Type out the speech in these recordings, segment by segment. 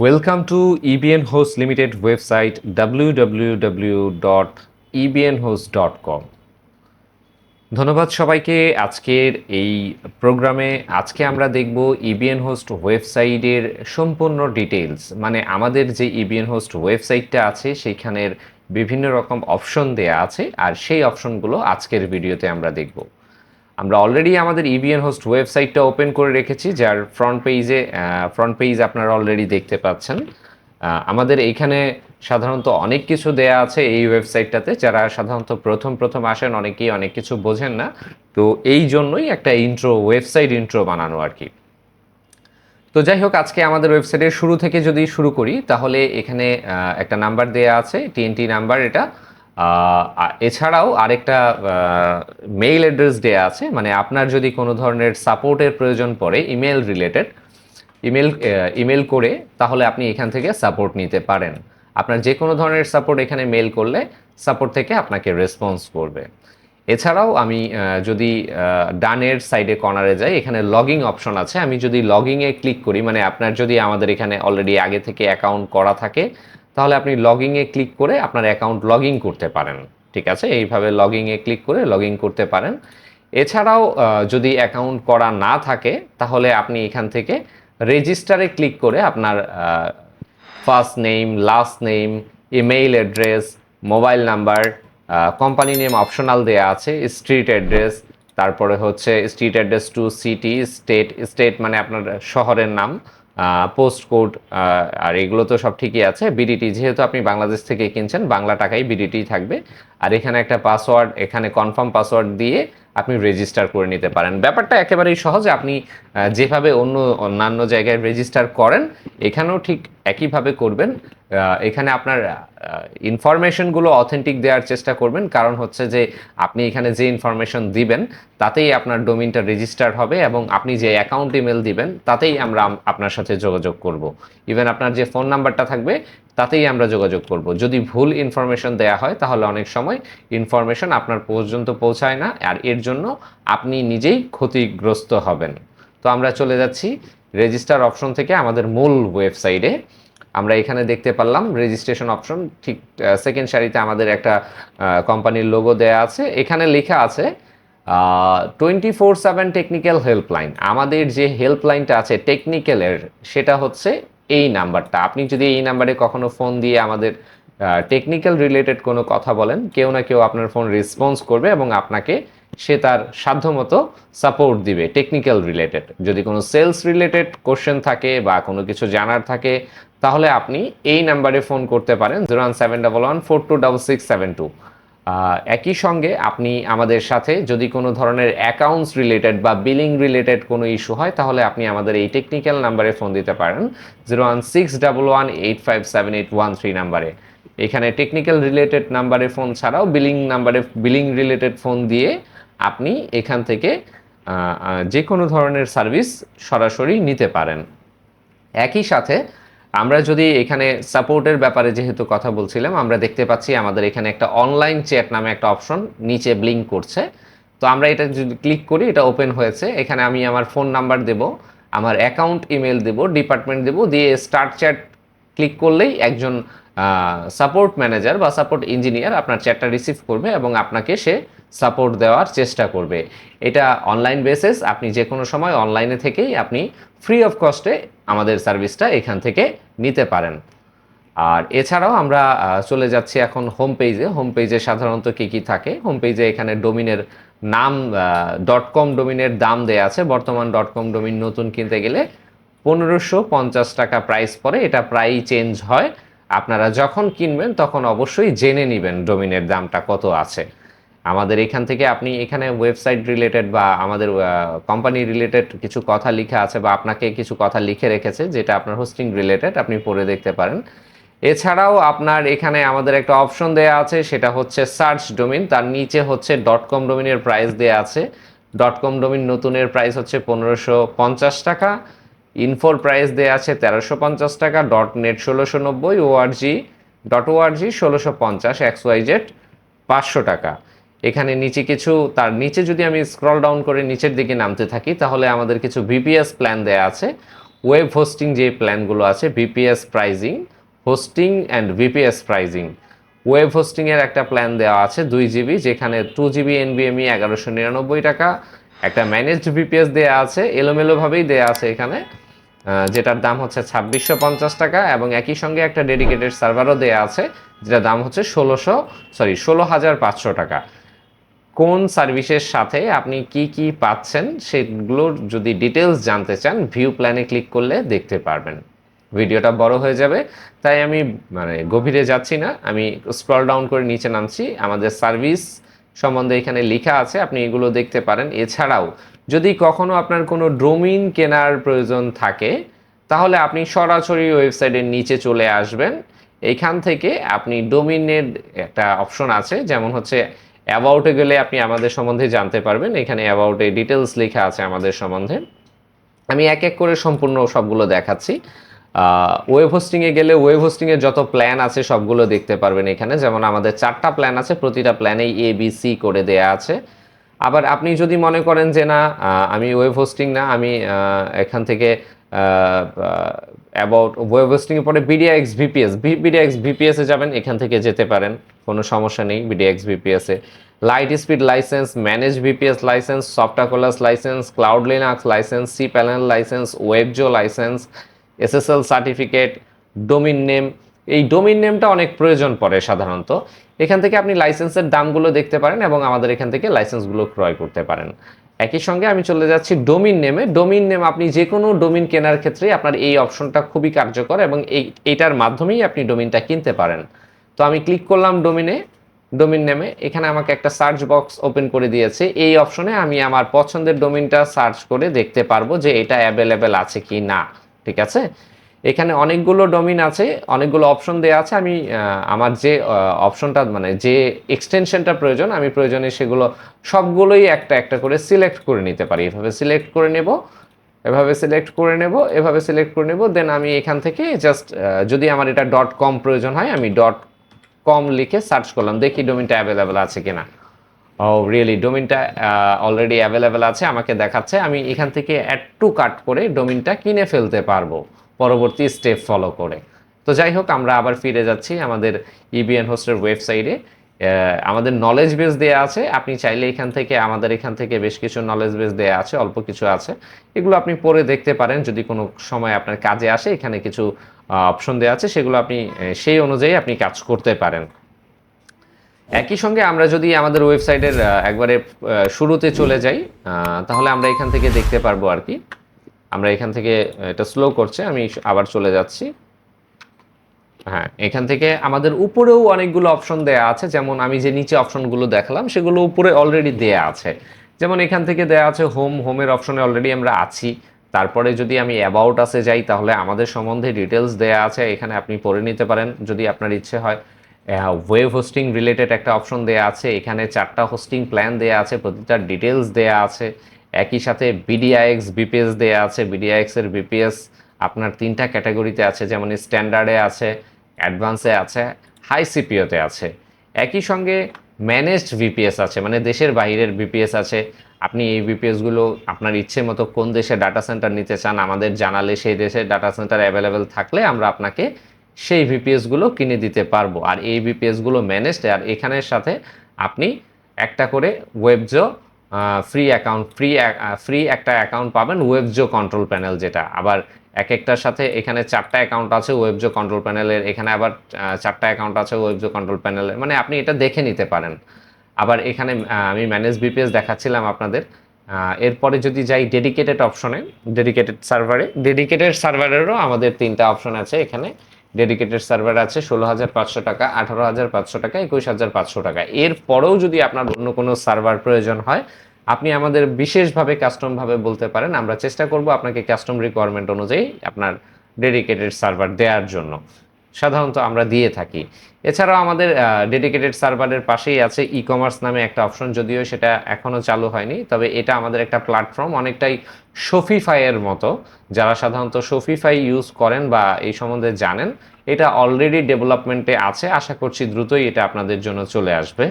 Welcome to EBN Host Limited website www.ebnhost.com। ধন্যবাদ সবাইকে। আজকের এই প্রোগ্রামে আমরা দেখব ইবিএন হোস্ট ওয়েবসাইটের সম্পূর্ণ ডিটেইলস, মানে আমাদের যে ইবিএন হোস্ট ওয়েবসাইটটা আছে সেখানের বিভিন্ন রকম অপশন দেয়া আছে, আর সেই অপশনগুলো আজকের ভিডিওতে আমরা দেখব। আমরা অলরেডি আমাদের ইবিএন হোস্ট ওয়েবসাইটটা ওপেন করে রেখেছি, যার ফ্রন্ট পেজ আপনারা অলরেডি দেখতে পাচ্ছেন। আমাদের এইখানে সাধারণত অনেক কিছু দেয়া আছে এই ওয়েবসাইটটাতে। যারা সাধারণত প্রথম আসেন অনেকেই অনেক কিছু বোঝেন না, তো এই জন্যই একটা ওয়েবসাইট ইন্ট্রো বানানো আর কি। তো যাই হোক, আজকে আমাদের ওয়েবসাইটের শুরু থেকে যদি শুরু করি তাহলে এখানে একটা নাম্বার দেয়া আছে, টিএনটি নাম্বার। এটা এছাড়াও আরেকটা মেইল অ্যাড্রেস দেয়া আছে, মানে আপনার যদি কোনো ধরনের সাপোর্টের প্রয়োজন পড়ে ইমেল করে, তাহলে আপনি এখান থেকে সাপোর্ট নিতে পারেন। আপনার যে কোনো ধরনের সাপোর্ট এখানে মেল করলে সাপোর্ট থেকে আপনাকে রেসপন্স করবে। এছাড়াও আমি যদি ডানের সাইডে কর্নারে যাই, এখানে লগইন অপশন আছে। আমি যদি লগইনে ক্লিক করি, মানে আপনার যদি আমাদের এখানে অলরেডি আগে থেকে অ্যাকাউন্ট করা থাকে, তাহলে আপনি লগইনে ক্লিক করে আপনার অ্যাকাউন্ট লগইন করতে পারেন। ঠিক আছে, এইভাবে লগইনে ক্লিক করে লগইন করতে পারেন। এছাড়াও যদি অ্যাকাউন্ট করা না থাকে, তাহলে আপনি এখান থেকে রেজিস্টারে ক্লিক করে আপনার first name, last name, email address, mobile number, company name optional দেয়া আছে, স্ট্রিট অ্যাড্রেস, তারপরে হচ্ছে street address two city, state মানে আপনার শহরের নাম, পোস্ট কোড, আর এগুলো তো সব ঠিকই আছে। বিডিটি, যেহেতু আপনি বাংলাদেশ থেকে কিনছেন, বাংলা টাকাই বিডিটি থাকবে। আর এখানে একটা পাসওয়ার্ড, এখানে কনফার্ম পাসওয়ার্ড দিয়ে আপনি রেজিস্টার করে নিতে পারেন। ব্যাপারটা একেবারেই সহজ। আপনি যেভাবে অন্যান্য জায়গায় রেজিস্টার করেন, এখানেও ঠিক একইভাবে করবেন। এখানে আপনার ইনফরমেশনগুলো অথেন্টিক দেওয়ার চেষ্টা করবেন, কারণ হচ্ছে যে আপনি এখানে যে ইনফরমেশন দিবেন তাতেই আপনার ডোমেইনটা রেজিস্টার হবে, এবং আপনি যে অ্যাকাউন্ট ইমেল দিবেন তাতেই আমরা আপনার সাথে যোগাযোগ করব। ইভেন আপনার যে ফোন নাম্বারটা থাকবে তাতেই আমরা যোগাযোগ করব। যদি ভুল ইনফরমেশন দেয়া হয়, তাহলে অনেক সময় ইনফরমেশন আপনার পর্যন্ত পৌঁছায় না, আর এর জন্য আপনি নিজেই ক্ষতিগ্রস্ত হবেন। তো আমরা চলে যাচ্ছি রেজিস্টার অপশন থেকে আমাদের মূল ওয়েবসাইটে। আমরা এখানে দেখতে পারলাম রেজিস্ট্রেশন অপশন, ঠিক সেকেন্ড সারিতে আমাদের একটা কোম্পানির লোগো দেয়া আছে। এখানে লেখা আছে 24/7 টেকনিক্যাল হেল্পলাইন। আমাদের যে হেল্পলাইনটা আছে টেকনিক্যালের, সেটা হচ্ছে এই নাম্বারটা। আপনি যদি এই নাম্বারে কখনো ফোন দিয়ে আমাদের টেকনিক্যাল রিলেটেড কোনো কথা বলেন, কেউ না কেউ আপনার ফোন রেসপন্স করবে এবং আপনাকে সে তার সাধ্যমতো সাপোর্ট দিবে টেকনিক্যাল রিলেটেড। যদি কোনো সেলস রিলেটেড কোশ্চেন থাকে বা কোনো কিছু জানার থাকে, তাহলে আপনি এই নাম্বারে ফোন করতে পারেন, 01711426672। একই সঙ্গে আপনি আমাদের সাথে যদি কোনো ধরনের অ্যাকাউন্টস রিলেটেড বা বিলিং রিলেটেড কোনো ইস্যু হয়, তাহলে আপনি আমাদের এই টেকনিক্যাল নাম্বারে ফোন দিতে পারেন, 01611857813 নাম্বারে। এখানে টেকনিক্যাল রিলেটেড নাম্বারে ফোন ছাড়াও বিলিং রিলেটেড ফোন দিয়ে আপনি এখান থেকে যে কোনো ধরনের সার্ভিস সরাসরি নিতে পারেন। একই সাথে আমরা যদি এখানে সাপোর্টের ব্যাপারে যেহেতু কথা বলছিলাম, আমরা দেখতে পাচ্ছি আমাদের এখানে একটা অনলাইন চ্যাট নামে একটা অপশন নিচে ব্লিঙ্ক করছে। তো আমরা এটা যদি ক্লিক করি, এটা ওপেন হয়েছে। এখানে আমি আমার ফোন নাম্বার দেব, আমার অ্যাকাউন্ট ইমেল দেব, ডিপার্টমেন্ট দেব, দিয়ে স্টার্ট চ্যাট ক্লিক করলেই একজন সাপোর্ট ম্যানেজার বা সাপোর্ট ইঞ্জিনিয়ার আপনার চ্যাটটা রিসিভ করবে এবং আপনাকে সে সাপোর্ট দেওয়ার চেষ্টা করবে। এটা অনলাইন বেসিস, আপনি যে কোনো সময় অনলাইনে থেকেই আপনি ফ্রি অফ কস্টে আমাদের সার্ভিসটা এখান থেকে নিতে পারেন। আর এছাড়াও আমরা চলে যাচ্ছি এখন হোম পেজে সাধারণত কী থাকে। হোম পেজে এখানে ডোমিনের নাম, .com ডোমিনের দাম দেয়া আছে। বর্তমান .com ডোমিন নতুন কিনতে গেলে 1550 টাকা প্রাইস পড়ে। এটা প্রায়ই চেঞ্জ হয়। আপনারা যখন কিনবেন তখন অবশ্যই জেনে নেবেন ডোমিনের দামটা কত আছে। আমাদের এখান থেকে আপনি এখানে ওয়েবসাইট রিলেটেড বা আমাদের কোম্পানি রিলেটেড কিছু কথা লেখা আছে, বা আপনাকে কিছু কথা লিখে রেখেছে যেটা আপনার হোস্টিং রিলেটেড, আপনি পড়ে দেখতে পারেন। এছাড়াও আপনার এখানে আমাদের একটা অপশন দেয়া আছে, সেটা হচ্ছে সার্চ ডোমিন। তার নিচে হচ্ছে .com ডোমিনের প্রাইস দেয়া আছে। .com ডোমিন নতুনের প্রাইস হচ্ছে 1550 টাকা, ইনফোর প্রাইস দেয়া আছে 1350 টাকা, .net 1690, org 1650, XYZ 500 টাকা। এখানে নিচে কিছু, তার নিচে যদি আমি স্ক্রল ডাউন করে নিচের দিকে নামতে থাকি, তাহলে আমাদের কিছু ভিপিএস প্ল্যান দেয়া আছে। ওয়েব হোস্টিং যে প্ল্যানগুলো আছে, VPS pricing, hosting and VPS pricing. Web হোস্টিংয়ের একটা প্ল্যান দেওয়া আছে 2 জিবি, যেখানে 2 জিবি এনভিএমই 1199 টাকা। একটা ম্যানেজড ভিপিএস দেওয়া আছে, এলোমেলোভাবেই দেওয়া আছে এখানে, যেটার দাম হচ্ছে 2650 টাকা, এবং একই সঙ্গে একটা ডেডিকেটেড সার্ভারও দেওয়া আছে যেটার দাম হচ্ছে 16,500 টাকা। কোন সার্ভিসের সাথে আপনি কি কি পাচ্ছেন সেগুলোর যদি ডিটেলস জানতে চান, ভিউ প্ল্যানে ক্লিক করলে দেখতে পারবেন। ভিডিওটা বড় হয়ে যাবে, তাই আমি গভীরে যাচ্ছি না, আমি স্ক্রল ডাউন করে নিচে নামছি। আমাদের সার্ভিস সম্বন্ধে এখানে লেখা আছে, আপনি এগুলো দেখতে পারেন। এছাড়াও যদি কখনো আপনার কোনো ডোমিন কেনার প্রয়োজন থাকে, তাহলে আপনি সরাসরি ওয়েবসাইটের নিচে চলে আসবেন। এইখান থেকে আপনি ডোমিনের একটা অপশন আছে, যেমন হচ্ছে অ্যাবাউটে গেলে আপনি আমাদের সম্বন্ধে জানতে পারবেন। এখানে অ্যাবাউটে ডিটেলস লেখা আছে আমাদের সম্বন্ধে। আমি এক এক করে সম্পূর্ণ সবগুলো দেখাচ্ছি। ওয়েব হোস্টিংয়ে গেলে ওয়েব হোস্টিংয়ের যত প্ল্যান আছে সবগুলো দেখতে পারবেন এখানে। যেমন আমাদের 4টা প্ল্যান আছে, প্রতিটা প্ল্যানেই ABC করে দেয়া আছে। আবার আপনি যদি মনে করেন যে না, আমি ওয়েব হোস্টিং না, আমি এখান থেকে অ্যাবাউট ওয়েব হোস্টিংয়ের পরে বিডিএক্স ভিপিএস, বিডিএক্স ভিপিএসে যাবেন, এখান থেকে যেতে পারেন, কোনো সমস্যা নেই। বিডিএক্স ভিপিএসে LiteSpeed license, manage VPS license, Softaculous license, cloud Linux license, cPanel license, Webuzo license, SSL certificate, domain name. এই ডোমিন নেমটা অনেক প্রয়োজন পড়ে সাধারণত। এখান থেকে আপনি লাইসেন্সের দামগুলো দেখতে পারেন এবং আমাদের এখান থেকে লাইসেন্সগুলো ক্রয় করতে পারেন। একই সঙ্গে আমি চলে যাচ্ছি ডোমিন নেমে। ডোমিন নেম, আপনি যে কোনো ডোমিন কেনার ক্ষেত্রে আপনার এই অপশনটা খুবই কার্যকর, এবং এইটার মাধ্যমেই আপনি ডোমিনটা কিনতে পারেন। তো আমি ক্লিক করলাম ডোমিন নেমে। এখানে আমাকে একটা সার্চ বক্স ওপেন করে দিয়েছে। এই অপশনে আমি আমার পছন্দের ডোমিনটা সার্চ করে দেখতে পারবো যে এটা অ্যাভেলেবেল আছে কি না। ঠিক আছে, এখানে অনেকগুলো ডোমিন আছে, অনেকগুলো অপশন দেওয়া আছে। আমি আমার যে অপশনটা যে এক্সটেনশনটা প্রয়োজন, আমি প্রয়োজনে সেগুলো সবগুলোই একটা একটা করে সিলেক্ট করে নিতে পারি। এভাবে সিলেক্ট করে নেব, এভাবে সিলেক্ট করে নেব, এভাবে সিলেক্ট করে নেব। দেন আমি এখান থেকে জাস্ট যদি আমার এটা .com প্রয়োজন হয়, আমি .com লিখে সার্চ করলাম, দেখি ডোমিনটা অ্যাভেলেবেল আছে কিনা। ও রিয়েলি, ডোমিনটা অলরেডি অ্যাভেলেবেল আছে, আমাকে দেখাচ্ছে। আমি এখান থেকে অ্যাড টু কার্ট করে ডোমিনটা কিনে ফেলতে পারবো পরবর্তী স্টেপ ফলো করে। তো যাই হোক, আমরা আবার ফিরে যাচ্ছি আমাদের ইবিএন হোস্টের ওয়েবসাইটে। আমাদের নলেজ বেস দেওয়া আছে, আপনি চাইলে আমাদের এখান থেকে বেশ কিছু নলেজ বেস দেওয়া আছে, অল্প কিছু আছে, এগুলো আপনি পড়ে দেখতে পারেন যদি কোনো সময় আপনার কাজে আসে। এখানে কিছু অপশন দেওয়া আছে, সেগুলো আপনি সেই অনুযায়ী আপনি কাজ করতে পারেন। একই সঙ্গে আমরা যদি আমাদের ওয়েবসাইটের একবারে শুরুতে চলে যাই, তাহলে আমরা এখান থেকে দেখতে পারবো আর কি। আমরা এখান থেকে, এটা স্লো করছে, আমি আবার চলে যাচ্ছি। হ্যাঁ, এখান থেকে আমাদের উপরেও অনেকগুলো অপশন দেয়া আছে। যেমন আমি যে নিচে অপশনগুলো দেখালাম সেগুলো উপরে অলরেডি দেয়া আছে। যেমন এখান থেকে দেয়া আছে হোমের অপশনে অলরেডি আমরা আছি। তারপরে যদি আমি অ্যাবাউট আসে যাই, তাহলে আমাদের সম্বন্ধে ডিটেলস দেয়া আছে, এখানে আপনি পড়ে নিতে পারেন যদি আপনার ইচ্ছে হয়। ওয়েব হোস্টিং রিলেটেড একটা অপশন দেয়া আছে, এখানে 4টা হোস্টিং প্ল্যান দেয়া আছে, প্রতিটার ডিটেলস দেয়া আছে। একই সাথে বিডিআইএক্স বিপিএস দেয়া আছে। বিডিআইএক্স এর বিপিএস আপনার 3টা ক্যাটাগরিতে আছে, যেমন স্ট্যান্ডার্ডে আছে, অ্যাডভান্সে আছে, হাই সিপিওতে আছে। একই সঙ্গে ম্যানেজড ভিপিএস আছে, দেশের বাইরের ভিপিএস আছে। আপনি এই ভিপিএসগুলো আপনার ইচ্ছে মতো কোন দেশে ডাটা সেন্টার নিতে চান আমাদের জানালে, সেই দেশের ডাটা সেন্টার অ্যাভেলেবেল থাকলে আমরা আপনাকে সেই ভিপিএসগুলো কিনে দিতে পারবো। আর এই ভিপিএসগুলো ম্যানেজড, আর এখানের সাথে আপনি একটা করে ওয়েবজো ফ্রি একটা অ্যাকাউন্ট পাবেন, ওয়েবজো কন্ট্রোল প্যানেল, যেটা আবার এক একটার সাথে এখানে 4টা অ্যাকাউন্ট আছে ওয়েবজো কন্ট্রোল প্যানেলের, এখানে আবার 4টা অ্যাকাউন্ট আছে ওয়েবজো কন্ট্রোল প্যানেলের, আপনি এটা দেখে নিতে পারেন। আবার এখানে আমি ম্যানেজ ভিপিএস দেখাচ্ছিলাম আপনাদের। এরপরে যদি যাই ডেডিকেটেড অপশনে, ডেডিকেটেড সার্ভারেরও আমাদের 3টা অপশন আছে এখানে। ডেডিকেটেড সার্ভার আছে 16,500 টাকা, 18,500 টাকা, 21,500 টাকা। এরপরেও যদি আপনার অন্য কোনো সার্ভার প্রয়োজন হয়, আপনি আমাদের বিশেষভাবে কাস্টমভাবে বলতে পারেন, আমরা চেষ্টা করব আপনাকে কাস্টম রিকোয়ারমেন্ট অনুযায়ী আপনার ডেডিকেটেড সার্ভার দেওয়ার জন্য। সাধারণত আমরা দিয়ে থাকি। এছাড়াও আমাদের ডেডিকেটেড সার্ভারের পাশেই আছে ই কমার্স নামে একটা অপশন, যদিও সেটা এখনও চালু হয়নি, তবে এটা আমাদের একটা প্ল্যাটফর্ম, অনেকটাই শপিফাইয়ের মতো। যারা সাধারণত শপিফাই ইউজ করেন বা এই সম্বন্ধে জানেন, এটা অলরেডি ডেভেলপমেন্টে আছে, আশা করছি দ্রুতই এটা আপনাদের জন্য চলে আসবে।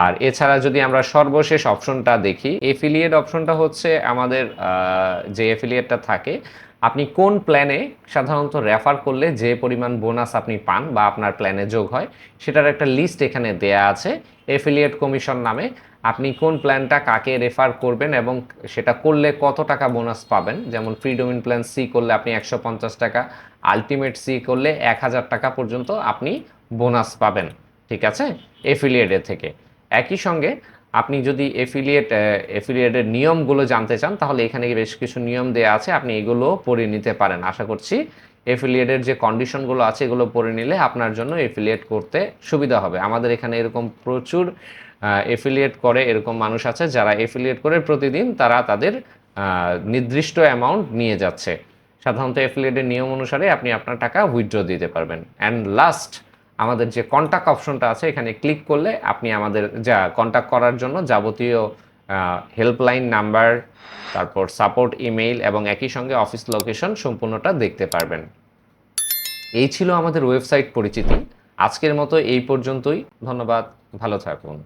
আর এছাড়া যদি আমরা সর্বশেষ অপশনটা দেখি, এফিলিয়েট অপশনটা হচ্ছে আমাদের যে এফিলিয়েটটা থাকে আপনি কোন প্ল্যানে সাধারণত রেফার করলে যে পরিমাণ বোনাস আপনি পান বা আপনার প্ল্যানে যোগ হয় সেটার একটা লিস্ট এখানে দেয়া আছে এফিলিয়েট কমিশন নামে। আপনি কোন প্ল্যানটা কাকে রেফার করবেন এবং সেটা করলে কত টাকা বোনাস পাবেন। যেমন ফ্রি ডোমেইন প্ল্যান সি করলে আপনি 150 টাকা, আলটিমেট সি করলে 1000 টাকা পর্যন্ত আপনি বোনাস পাবেন, ঠিক আছে, এফিলিয়েটের থেকে। একই সঙ্গে আপনি যদি এফিলিয়েটের নিয়মগুলো জানতে চান তাহলে এখানে বেশ কিছু নিয়ম দেওয়া আছে, আপনি এগুলো পড়ে নিতে পারেন। আশা করছি এফিলিয়েটের যে কন্ডিশনগুলো আছে এগুলো পড়ে নিলে আপনার জন্য এফিলিয়েট করতে সুবিধা হবে। আমাদের এখানে এরকম প্রচুর এফিলিয়েট করে এরকম মানুষ আছে যারা এফিলিয়েট করে প্রতিদিন তারা তাদের নির্দিষ্ট অ্যামাউন্ট নিয়ে যাচ্ছে। সাধারণত এফিলিয়েটের নিয়ম অনুসারে আপনি আপনার টাকা উইথড্র দিতে পারবেন। অ্যান্ড লাস্ট, আমাদের যে কন্ট্যাক্ট অপশনটা আছে এখানে ক্লিক করলে আপনি আমাদের যা কন্ট্যাক্ট করার জন্য যাবতীয় হেল্পলাইন নাম্বার, তারপর সাপোর্ট ইমেইল এবং একই সঙ্গে অফিস লোকেশন সম্পূর্ণটা দেখতে পারবেন। এই ছিল আমাদের ওয়েবসাইট পরিচিতি। আজকের মতো এই পর্যন্তই। ধন্যবাদ, ভালো থাকুন।